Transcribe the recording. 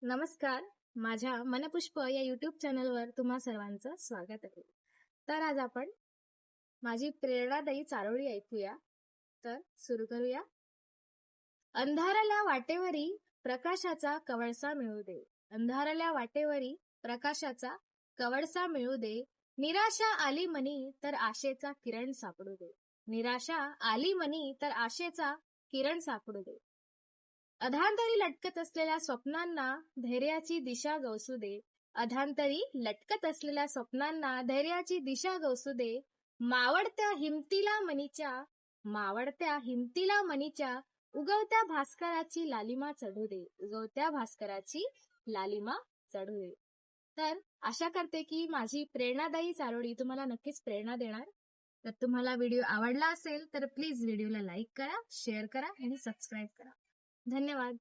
नमस्कार. माझ्या मनपुष्प या युट्यूब चॅनलवर तुम्हा सर्वांचं स्वागत आहे. तर आज आपण माझी प्रेरणादायी चारोळी ऐकूया. तर सुरू करूया. अंधाराल्या वाटेवरी प्रकाशाचा कवळसा मिळू दे. अंधाराल्या वाटेवरी प्रकाशाचा कवळसा मिळू दे. निराशा आली मनी तर आशेचा किरण सापडू दे. निराशा आली मनी तर आशेचा किरण सापडू दे. अधांतरी लटकत असलेल्या स्वप्नांना धैर्याची दिशा गवसू दे. अधांतरी लटकत असलेल्या स्वप्नांना धैर्याची दिशा गवसू दे. मावळत्या हिमतीला मनीच्या उगवत्या भास्कराची लालिमा चढू दे. उगवत्या भास्कराची लालिमा चढू दे. तर आशा करते की माझी प्रेरणादायी चारोळी तुम्हाला नक्कीच प्रेरणा देणार. तर तुम्हाला व्हिडिओ आवडला असेल तर प्लीज व्हिडिओला लाईक करा, शेअर करा आणि सबस्क्राईब करा. धन्यवाद.